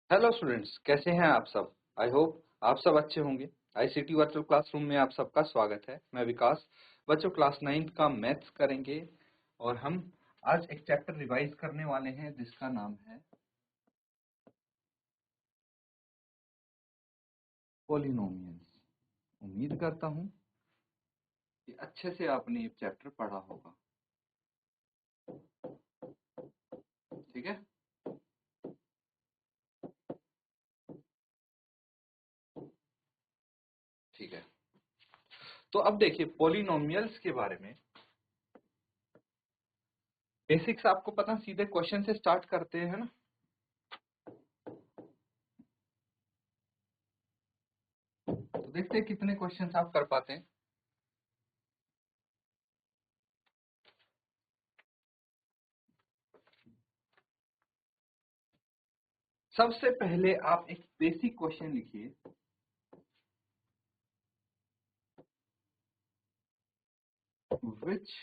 Hello students, कैसे हैं आप सब। आई होप आप सब अच्छे होंगे। आईसीटी वर्चुअल क्लासरूम में आप सबका स्वागत है। मैं विकास। बच्चों, क्लास 9th का मैथ्स करेंगे और हम आज एक चैप्टर रिवाइज करने वाले हैं जिसका नाम है पॉलिनोमियल्स। उम्मीद करता हूं कि अच्छे से आपने ये चैप्टर पढ़ा होगा। ठीक है, ठीक है। तो अब देखिए, पॉलिनोमियल्स के बारे में बेसिक्स आपको पता, सीधे क्वेश्चन से स्टार्ट करते हैं ना। तो देखते हैं कितने क्वेश्चंस आप कर पाते हैं। सबसे पहले आप एक बेसिक क्वेश्चन लिखिए। Which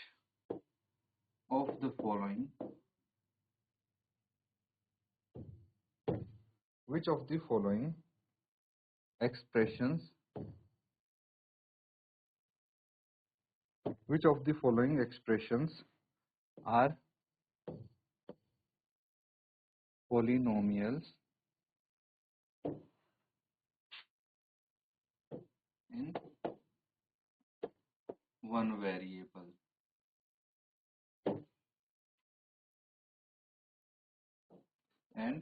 of the following expressions are polynomials in one variable and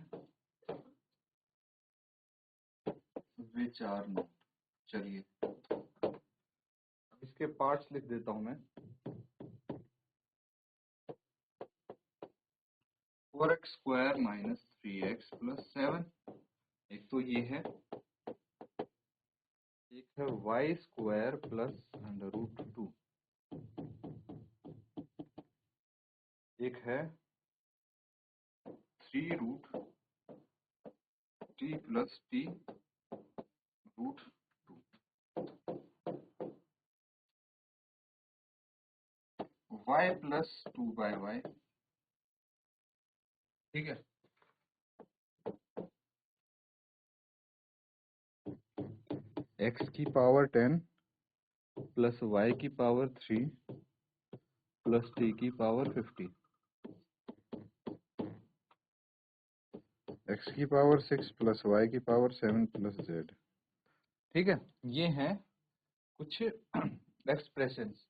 which are not। चलिए, इसके पार्ट्स लिख देता हूं मैं। 4x square minus 3x plus 7, एक तो ये है। एक है y स्क्वायर प्लस √2, एक है 3√t plus t√2, y plus 2/y। ठीक है, x की पावर 10 प्लस y की पावर 3 प्लस t की पावर 50, x की पावर 6 प्लस y की पावर 7 प्लस z। ठीक है, ये हैं कुछ एक्सप्रेशंस।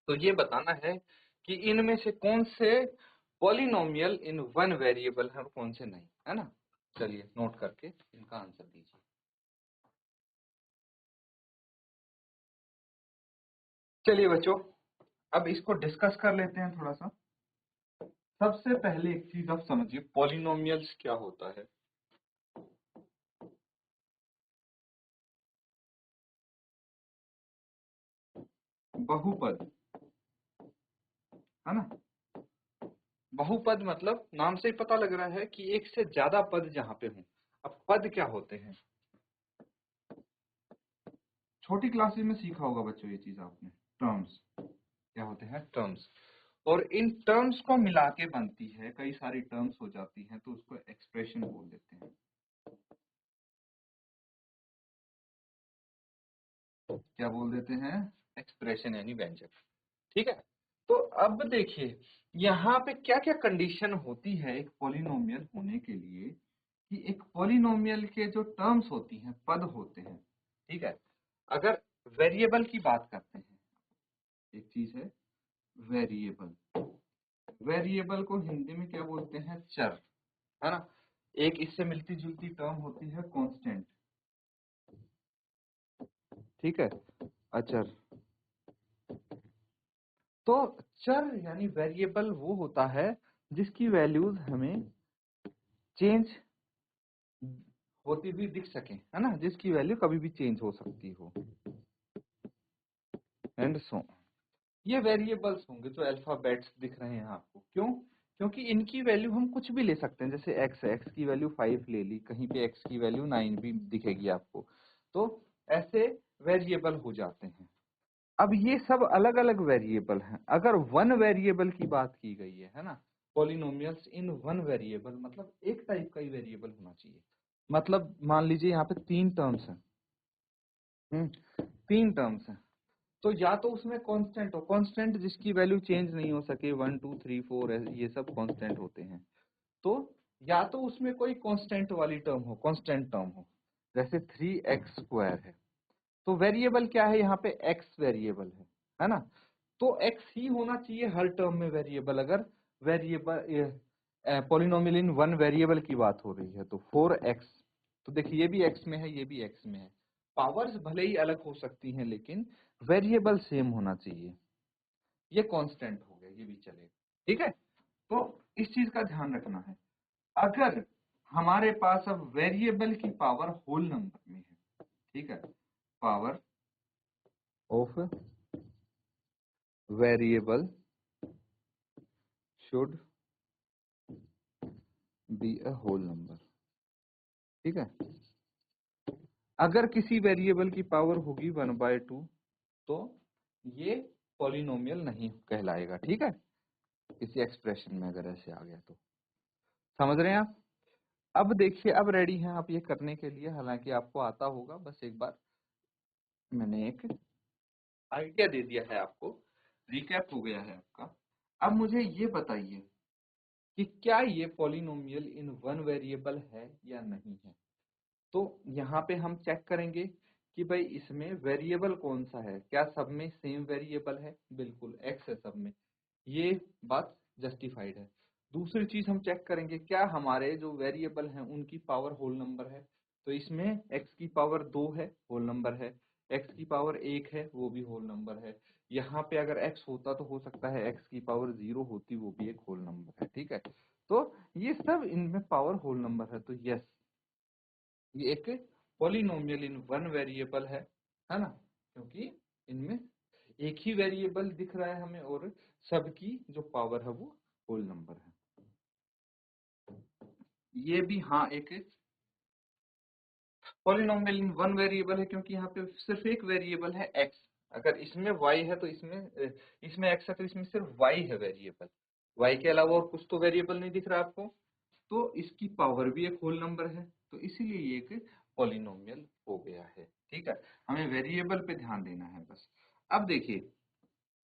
तो ये बताना है कि इनमें से कौन से पॉलिनोमियल इन वन वेरिएबल है और कौन से नहीं, है ना। चलिए नोट करके इनका आंसर दीजिए। चलिए बच्चों, अब इसको डिस्कस कर लेते हैं थोड़ा सा। सबसे पहले एक चीज आप समझिए, पॉलिनोमियल्स क्या होता है। बहुपद, है ना। बहुपद मतलब नाम से ही पता लग रहा है कि एक से ज्यादा पद जहां पे हों। अब पद क्या होते हैं, छोटी क्लासेस में सीखा होगा बच्चों ये चीज आपने। टर्म्स क्या होते हैं, टर्म्स। और इन टर्म्स को मिला के बनती है, कई सारी टर्म्स हो जाती हैं तो उसको एक्सप्रेशन बोल देते हैं। क्या बोल देते हैं, एक्सप्रेशन यानी व्यंजक। ठीक है, तो अब देखिए यहाँ पे क्या क्या कंडीशन होती है एक पॉलिनोमियल होने के लिए, कि एक पॉलिनोमियल के जो टर्म्स होती हैं, पद होते हैं। ठीक है, अगर वेरिएबल की बात करते हैं, एक चीज है वेरिएबल। वेरिएबल को हिंदी में क्या बोलते हैं, चर, है ना। एक इससे मिलती जुलती टर्म होती है कांस्टेंट। ठीक है, अचर। तो चर यानी वेरिएबल वो होता है जिसकी वैल्यूज हमें चेंज होती हुई दिख सके, है ना, जिसकी वैल्यू कभी भी चेंज हो सकती हो। एंड सो ये वेरिएबल्स होंगे जो अल्फाबेट्स दिख रहे हैं आपको। क्यों? क्योंकि इनकी वैल्यू हम कुछ भी ले सकते हैं। जैसे x की वैल्यू 5 ले ली, कहीं पे x की वैल्यू 9 भी दिखेगी आपको। तो ऐसे वेरिएबल हो जाते हैं। अब ये सब अलग अलग वेरिएबल हैं। अगर वन वेरिएबल की बात की गई है ना, पॉलिनोमियल्स इन वन वेरिएबल मतलब एक टाइप का ही वेरिएबल होना चाहिए। मतलब मान लीजिए यहाँ पे 3 टर्म्स हैं, 3 टर्म्स हैं, तो या तो उसमें कांस्टेंट हो, कांस्टेंट जिसकी वैल्यू चेंज नहीं हो सके, 1 2 3 4 ये सब कांस्टेंट होते हैं। तो या तो उसमें कोई कांस्टेंट वाली टर्म हो, कांस्टेंट टर्म हो, जैसे 3x² है, तो वेरिएबल क्या है यहाँ पे, x वेरिएबल है ना। तो x ही होना चाहिए हर टर्म में वेरिएबल, अगर variable polynomial in one variable की बात हो रही है तो 4x, तो देखिए ये भी x में है, ये भी x में है, पावर्स भले ही अलग हो सकती हैं लेकिन वेरिएबल सेम होना चाहिए। ये कांस्टेंट हो गया, ये भी चलेगा, ठीक है। तो इस चीज का ध्यान रखना है। अगर हमारे पास अब वेरिएबल की पावर होल नंबर में है, ठीक है, power of variable should be a whole number, ठीक है। अगर किसी वेरिएबल की पावर होगी 1/2 तो ये पॉलिनोमियल नहीं कहलाएगा, ठीक है। किसी एक्सप्रेशन में अगर ऐसे आ गया तो समझ रहे हैं आप। अब देखिए, अब रेडी हैं आप ये करने के लिए, हालांकि आपको आता होगा, बस एक बार मैंने एक आइडिया दे दिया है आपको, रिकैप हो गया है आपका। अब मुझे ये बताइए कि क्या ये पॉलिनोमियल इन वन वेरिएबल है या नहीं है। तो यहाँ पे हम चेक करेंगे कि भाई इसमें वेरिएबल कौन सा है, क्या सब में सेम वेरिएबल है, बिल्कुल x है सब में, ये बात जस्टिफाइड है। दूसरी चीज हम चेक करेंगे क्या हमारे जो वेरिएबल हैं उनकी पावर होल नंबर है, तो इसमें x की पावर 2 है, होल नंबर है, x की पावर 1 है, वो भी होल नंबर है। यहाँ पे अगर x होता तो हो सकता है x की पावर 0 होती, वो भी एक होल नंबर है, ठीक है। तो ये सब इनमें पावर होल नंबर है, तो यस ये एक पॉलिनोमियल इन वन वेरिएबल है ना, क्योंकि इनमें एक ही वेरिएबल दिख रहा है हमें और सबकी जो पावर है वो होल नंबर है। ये भी हाँ एक पॉलिनोमियल इन वन वेरिएबल है, क्योंकि यहाँ पे सिर्फ एक वेरिएबल है x। अगर इसमें y है तो इसमें x है, तो इसमें सिर्फ y है वेरिएबल, y के अलावा और कुछ तो वेरिएबल नहीं दिख रहा आपको, तो इसकी पावर भी एक होल नंबर है, तो इसीलिए ये एक पॉलिनोमियल हो गया है, ठीक है। हमें वेरिएबल पे ध्यान देना है बस। अब देखिए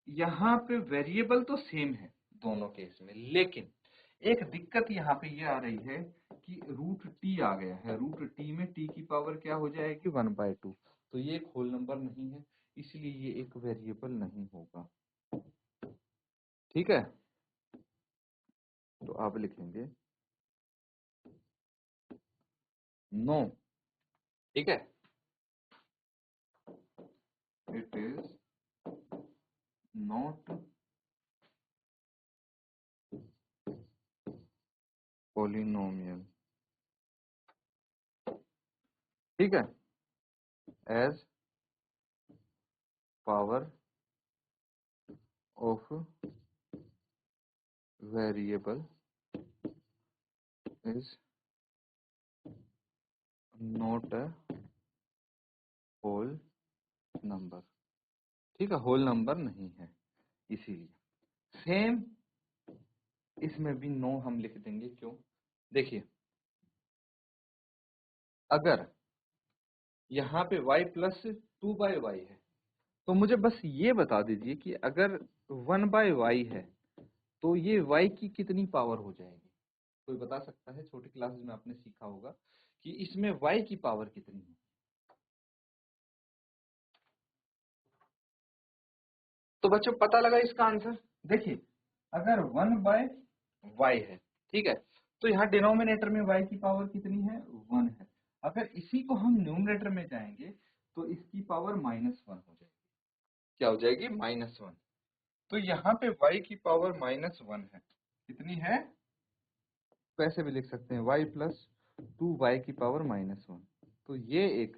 यहाँ पे वेरिएबल तो सेम है दोनों केस में, लेकिन एक दिक्कत यहाँ पे ये आ रही है कि रूट टी आ गया है, रूट टी में टी की पावर क्या हो जाएगी 1/2, तो ये एक होल नंबर नहीं है, इसलिए ये एक वेरिएबल नहीं होगा, ठीक है। तो आप लिखेंगे नो, ठीक है, इट इज नॉट polynomial, ठीक है, as power of variable is not a whole number, ठीक है, होल नंबर नहीं है, इसीलिए सेम इसमें भी नो हम लिख देंगे। क्यों, देखिए अगर यहाँ पे y प्लस 2/y है, तो मुझे बस ये बता दीजिए कि अगर 1/y है तो ये y की कितनी पावर हो जाएगी, कोई बता सकता है। छोटी क्लासेस में आपने सीखा होगा कि इसमें y की पावर कितनी है। तो बच्चों पता लगा इसका आंसर। देखिए अगर 1/y है, ठीक है, तो यहाँ डिनोमिनेटर में y की पावर कितनी है, 1 है। अगर इसी को हम न्यूमरेटर में जाएंगे तो इसकी पावर -1 हो जाएगी, क्या हो जाएगी, -1। तो यहाँ पे y की पावर -1 है, कितनी है, वैसे भी लिख सकते हैं y प्लस 2y की पावर -1। तो ये एक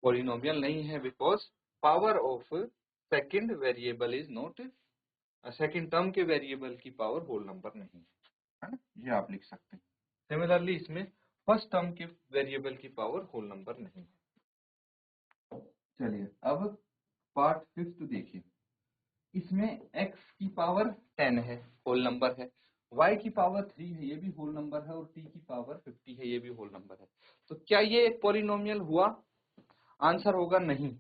पॉलिनोमियल नहीं है, because power of second variable is not, second term के वेरिएबल की पावर होल नंबर नहीं है ना, ये आप लिख सकते हैं। सिमिलरली इसमें फर्स्ट टर्म के वेरिएबल की पावर होल नंबर नहीं है। चलिए अब पार्ट 5 देखिए, इसमें x की पावर 10 है, होल नंबर है, y की पावर 3 है, ये भी होल नंबर है, और t की पावर 50 है, ये भी होल नंबर है। तो क्या ये एक पॉलिनोमियल हुआ? आंसर होगा नहीं।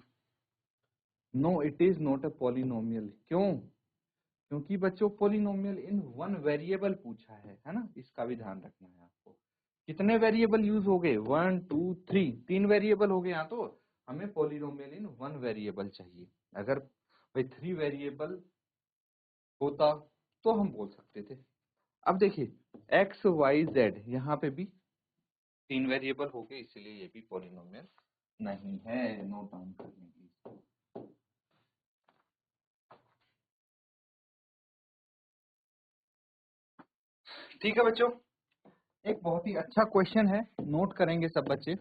No, it is not a polynomial. क्यों? क्योंकि बच्चों पॉलिनोमियल इन वन वेरिएबल पूछा है ना, इसका भी ध्यान रखना है आपको। कितने वेरिएबल यूज हो गए? 1 2 3, 3 वेरिएबल हो गए यहाँ। तो हमें पॉलिनोमियल इन वन वेरिएबल चाहिए। अगर भाई 3 वेरिएबल होता तो हम बोल सकते थे। अब देखिए एक्स वाई जेड, यहाँ पे भी 3 वेरिएबल हो गए, इसलिए ये भी पॉलिनोमियल नहीं है। नोट डाउन कर लीजिए। ठीक है बच्चों, एक बहुत ही अच्छा क्वेश्चन है, नोट करेंगे सब बच्चे।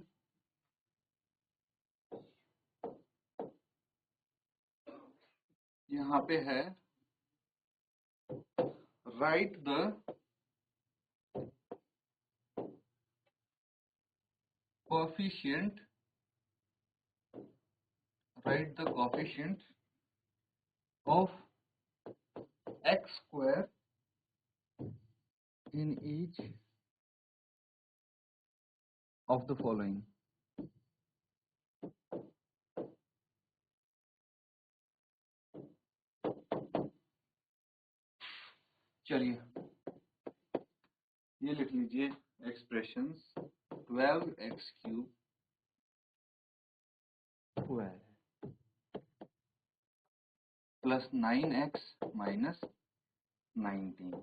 यहाँ पे है, right the coefficient, write the coefficient of x square in each of the following. चलिए ये लिख लीजिए expressions. 12x cube square plus 9x minus 19,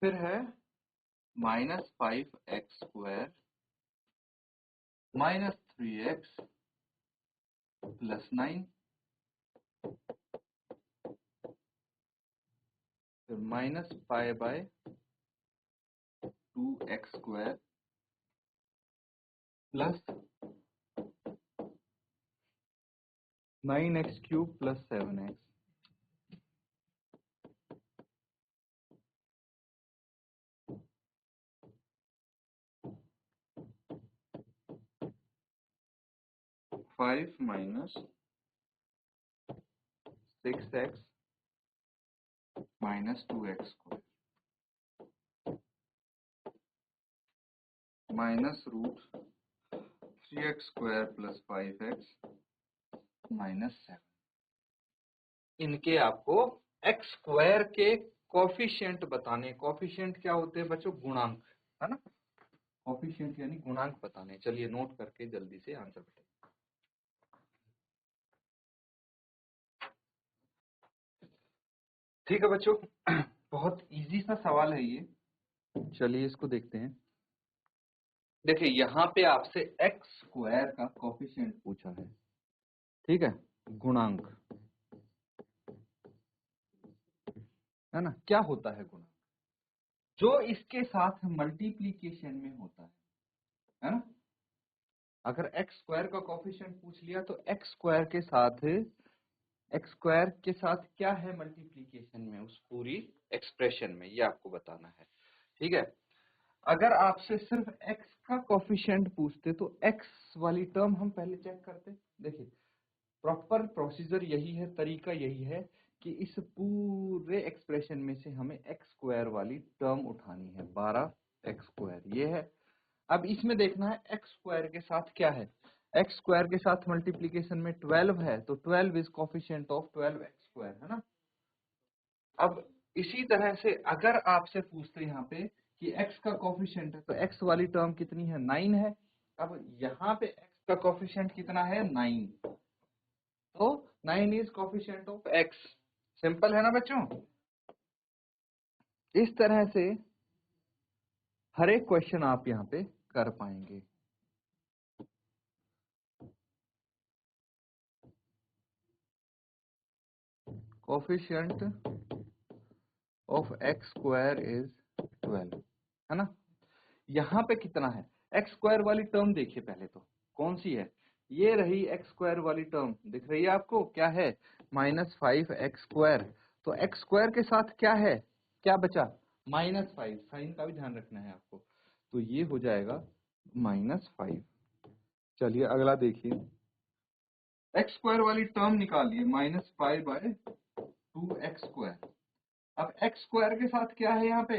फिर है minus 5x square minus 3x plus 9, फिर minus 5 by 2x square plus 9x cube plus 7x। Five minus 6x minus 2x square minus root 3x square plus 5x minus 7। इनके आपको x square के coefficient बताने। Coefficient क्या होते हैं बच्चों? गुणांक, है ना। कोफिशिएंट यानी गुणांक बताने। चलिए नोट करके जल्दी से आंसर बताइए। ठीक है बच्चों, बहुत इजी सा सवाल है ये। चलिए इसको देखते हैं। देखिए यहाँ पे आपसे एक्स स्क्वायर का कोफिशिएंट पूछा है, ठीक है, गुणांक, है ना। क्या होता है गुणांक? जो इसके साथ मल्टीप्लीकेशन में होता है ना। अगर एक्स स्क्वायर का कोफिशिएंट पूछ लिया तो एक्स स्क्वायर के साथ क्या है मल्टीप्लीकेशन में, उस पूरी एक्सप्रेशन में, ये आपको बताना है। ठीक है, अगर आपसे सिर्फ x का कोफिशिएंट पूछते तो x वाली टर्म हम पहले चेक करते। देखिए प्रॉपर प्रोसीजर यही है, तरीका यही है कि इस पूरे एक्सप्रेशन में से हमें x स्क्वायर वाली टर्म उठानी है, 12x स्क्वायर ये है। अब इसमें देखना है x स्क्वायर के साथ क्या है। x स्क्वायर के साथ मल्टीप्लीकेशन में 12 है, तो 12 is coefficient of 12x square, है ना। अब इसी तरह से अगर आपसे पूछते यहाँ पे कि x का कोफिशिएंट है, तो x वाली टर्म कितनी है? 9 है। अब यहाँ पे x का कोफिशिएंट कितना है? 9, तो 9 is coefficient of x। Simple है ना बच्चों। इस तरह से हर एक क्वेश्चन आप यहाँ पे कर पाएंगे। Coefficient of x square is 12, है ना। यहाँ पे कितना है? एक्स स्क्वायर वाली टर्म देखिए पहले तो कौन सी है। ये रही एक्स स्क्वायर वाली टर्म, दिख रही है आपको? क्या है? -5x square. तो एक्स स्क्वायर के साथ क्या है? क्या बचा? -5। साइन का भी ध्यान रखना है आपको। तो ये हो जाएगा -5। चलिए अगला देखिए, एक्स स्क्वायर वाली टर्म निकालिए, -5 बाय 2x स्क्वायर। अब एक्स स्क्वायर के साथ क्या है यहाँ पे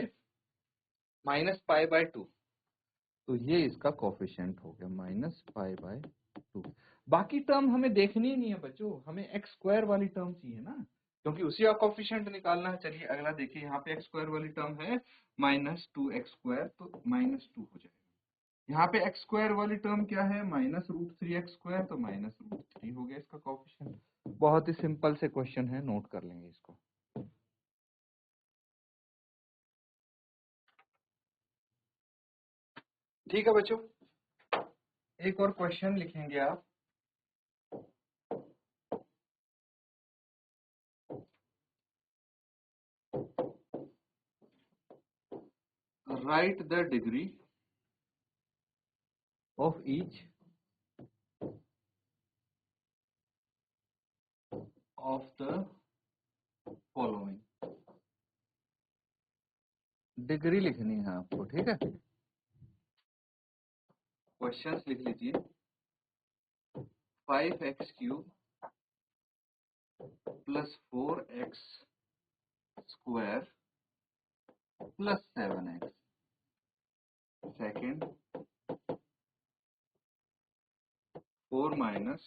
-π/2, तो ये इसका कोफिशिएंट हो गया -π/2। बाकी टर्म हमें देखनी ही नहीं है बच्चों, हमें एक्स स्क्वायर वाली टर्म चाहिए ना, क्योंकि उसी का कोफिशिएंट निकालना है। चलिए अगला देखिए, यहाँ पे एक्स स्क्वायर वाली टर्म है -2x², तो -2 हो जाएगा। यहाँ पे एक्स स्क्वायर वाली टर्म क्या है -√3x², तो -√3 हो गया इसका कोफिशिएंट। बहुत ही सिंपल से क्वेश्चन है, नोट कर लेंगे इसको। ठीक है बच्चों, एक और क्वेश्चन लिखेंगे आप। Right the degree of each of the following. Degree लिखनी है आपको, ठीक है। क्वेश्चंस लिख लीजिए। 5x³ + 4x² + 7x। Second, 4 - y⁵।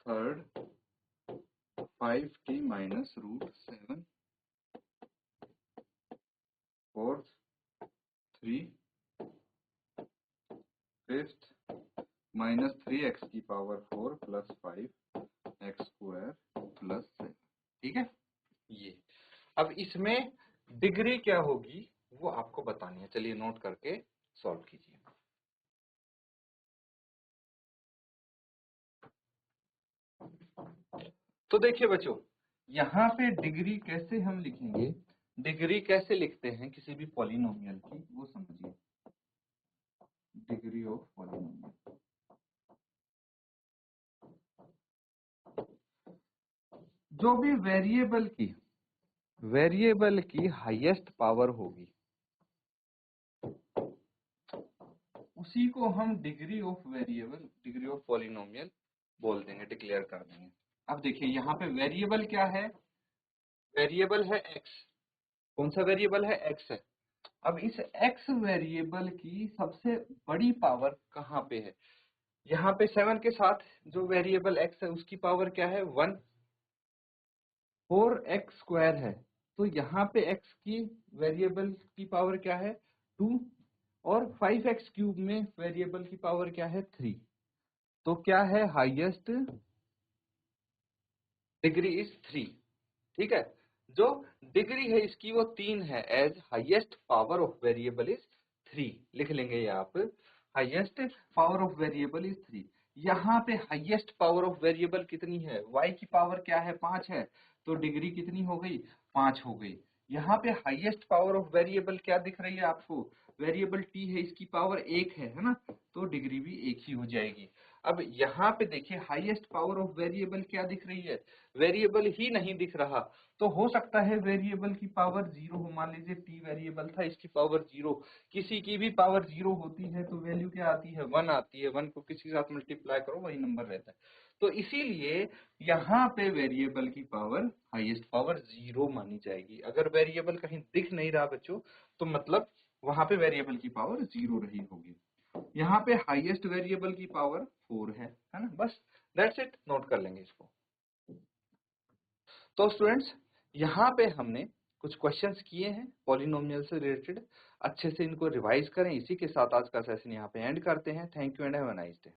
Third, 5t - √7। Fourth, 3। Fifth, -3x⁴ + 5x² + 7। ठीक है। ये अब इसमें डिग्री क्या होगी वो आपको बतानी है। चलिए नोट करके सॉल्व कीजिए। तो देखिए बच्चों, यहाँ पे डिग्री कैसे हम लिखेंगे, डिग्री कैसे लिखते हैं किसी भी पॉलिनोमियल की, वो समझिए। डिग्री ऑफ पॉलिनोमियल, जो भी वेरिएबल की हाईएस्ट पावर होगी उसी को हम degree of variable, degree of polynomial बोल देंगे, डिक्लेयर कर देंगे। अब देखिए यहाँ पे वेरिएबल क्या है, वेरिएबल है एक्स। कौन सा वेरिएबल है, एक्स है। अब इस एक्स वेरिएबल की सबसे बड़ी पावर कहाँ पे है, यहाँ पे 7 के साथ जो वेरिएबल एक्स है उसकी पावर क्या है 1। 4x² है, तो यहाँ पे x की वेरिएबल की पावर क्या है 2, और 5x³ में वेरिएबल की पावर क्या है 3। तो क्या है, हाईएस्ट डिग्री इज 3। ठीक है, जो डिग्री है इसकी वो 3 है, as highest power of variable is 3। लिख लेंगे ये आप, highest power of variable is 3। यहाँ पे हाईएस्ट पावर ऑफ वेरिएबल कितनी है, y की पावर क्या है 5 है, तो डिग्री कितनी हो गई 5 हो गई। यहाँ पे हाईएस्ट पावर ऑफ वेरिएबल क्या दिख रही है आपको, वेरिएबल t है, इसकी पावर 1 है ना, तो डिग्री भी 1 ही हो जाएगी। अब यहाँ पे देखिए हाईएस्ट पावर ऑफ वेरिएबल क्या दिख रही है, वेरिएबल ही नहीं दिख रहा, तो हो सकता है वेरिएबल की पावर 0 हो। मान लीजिए t वेरिएबल था, इसकी पावर 0, किसी की भी पावर 0 होती है तो वैल्यू क्या आती है 1 आती है। 1 को किसी के साथ मल्टीप्लाई करो वही नंबर रहता है। तो इसीलिए यहाँ पे वेरिएबल की पावर, हाईएस्ट पावर 0 मानी जाएगी। अगर वेरिएबल कहीं दिख नहीं रहा बच्चों, तो मतलब वहां पे वेरिएबल की पावर 0 रही होगी। यहाँ पे हाईएस्ट वेरिएबल की पावर 4 है ना, बस दैट्स इट, नोट कर लेंगे इसको। तो स्टूडेंट्स, यहाँ पे हमने कुछ क्वेश्चंस किए हैं पॉलिनोमियल से रिलेटेड, अच्छे से इनको रिवाइज करें। इसी के साथ आज का सेशन यहाँ पे एंड करते हैं। Thank you and have a nice day.